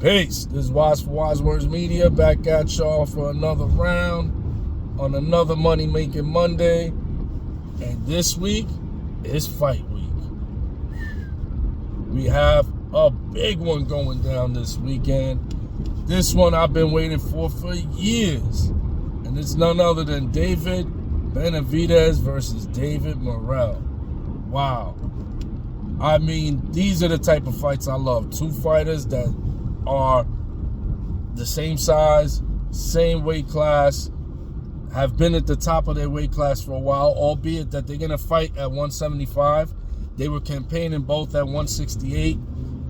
Peace. This is Wise for Wise Words Media back at y'all for another round on another Money Making Monday. And this week is fight week. We have a big one going down this weekend. This one I've been waiting for years. And it's none other than David Benavidez versus David Morrell. Wow. I mean, these are the type of fights I love. Two fighters that are the same size, same weight class, have been at the top of their weight class for a while, albeit that they're going to fight at 175. They were campaigning both at 168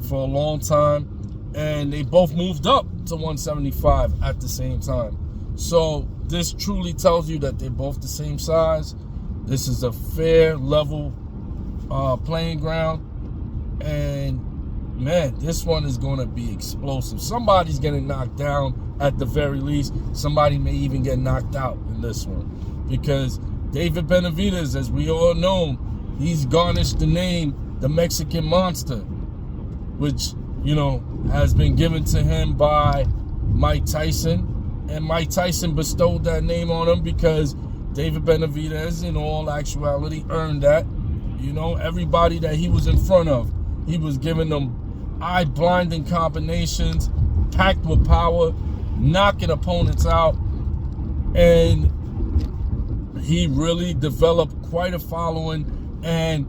for a long time, and they both moved up to 175 at the same time. So this truly tells you that they're both the same size. This is a fair, level playing ground, and man, this one is going to be explosive. Somebody's getting knocked down at the very least. Somebody may even get knocked out in this one, because David Benavidez, as we all know, he's garnished the name the Mexican Monster, which, you know, has been given to him by Mike Tyson. And Mike Tyson bestowed that name on him because David Benavidez, in all actuality, earned that. You know, everybody that he was in front of, he was giving them eye-blinding combinations, packed with power, knocking opponents out. And he really developed quite a following, and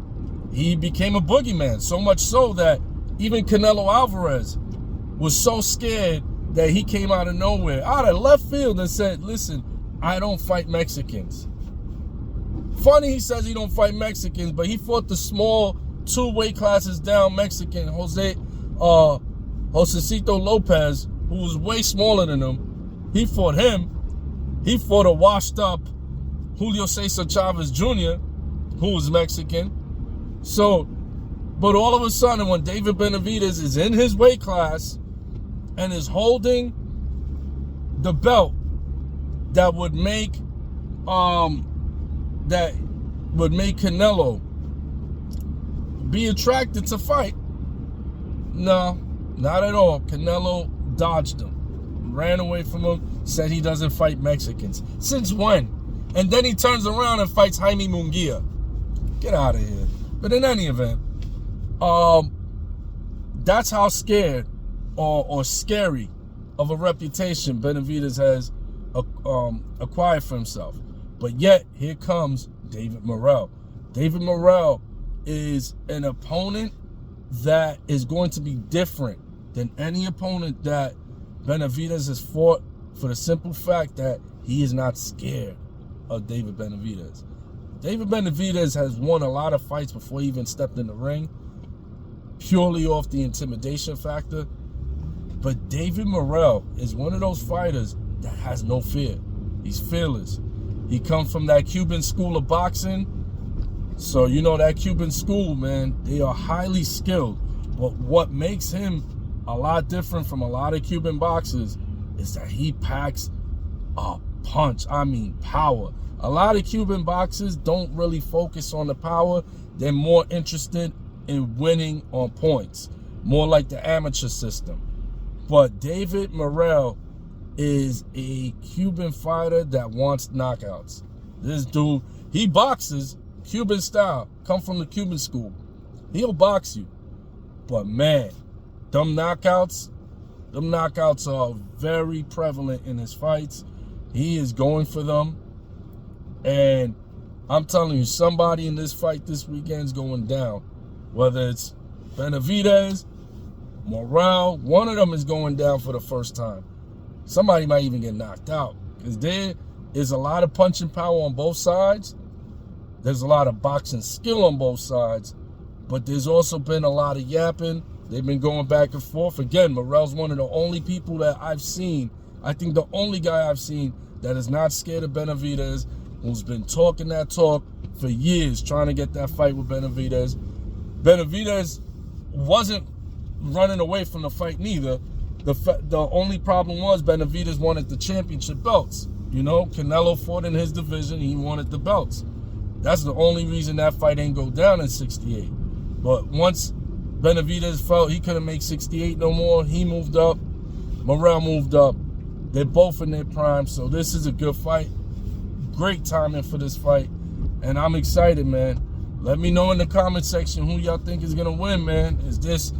he became a boogeyman. So much so that even Canelo Alvarez was so scared that he came out of nowhere, out of left field, and said, listen, I don't fight Mexicans. Funny he says he don't fight Mexicans, but he fought the small two weight classes down Mexican, Josecito Lopez, who was way smaller than him. He fought him. He fought a washed up Julio Cesar Chavez Jr., who was Mexican. So, but all of a sudden, when David Benavidez is in his weight class and is holding the belt that would make Canelo be attracted to fight, no, not at all. Canelo dodged him, ran away from him, said he doesn't fight Mexicans. Since when? And then he turns around and fights Jaime Munguia. Get out of here. But in any event, that's how scared or scary of a reputation Benavidez has acquired for himself. But yet, here comes David Morrell. David Morrell is an opponent that is going to be different than any opponent that Benavidez has fought, for the simple fact that he is not scared of David Benavidez. David Benavidez has won a lot of fights before he even stepped in the ring, purely off the intimidation factor. But David Morrell is one of those fighters that has no fear. He's fearless. He comes from that Cuban school of boxing. So, you know, that Cuban school, man, they are highly skilled. But what makes him a lot different from a lot of Cuban boxers is that he packs a punch. I mean, power. A lot of Cuban boxers don't really focus on the power. They're more interested in winning on points, more like the amateur system. But David Morrell is a Cuban fighter that wants knockouts. This dude, he boxes Cuban style, come from the Cuban school. He'll box you. But man, them knockouts are very prevalent in his fights. He is going for them. And I'm telling you, somebody in this fight this weekend is going down. Whether it's Benavidez, Morrell, one of them is going down for the first time. Somebody might even get knocked out, because there is a lot of punching power on both sides. There's a lot of boxing skill on both sides, but there's also been a lot of yapping. They've been going back and forth. Again, Morrell's one of the only people that I've seen, I think the only guy I've seen that is not scared of Benavidez, who's been talking that talk for years, trying to get that fight with Benavidez. Benavidez wasn't running away from the fight neither. The only problem was Benavidez wanted the championship belts. You know, Canelo fought in his division. He wanted the belts. That's the only reason that fight ain't go down in 68. But once Benavidez felt he couldn't make 68 no more, he moved up Morrell moved up. They're both in their prime, so this is a good fight. Great timing for this fight, and I'm excited, man. Let me know in the comment section who y'all think is gonna win, man. Is this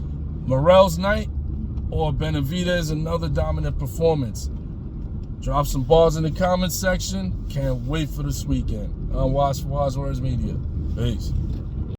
Morrell's night or Benavidez another dominant performance? Drop some balls in the comment section. Can't wait for this weekend. Unwatched Wise Words Media. Peace.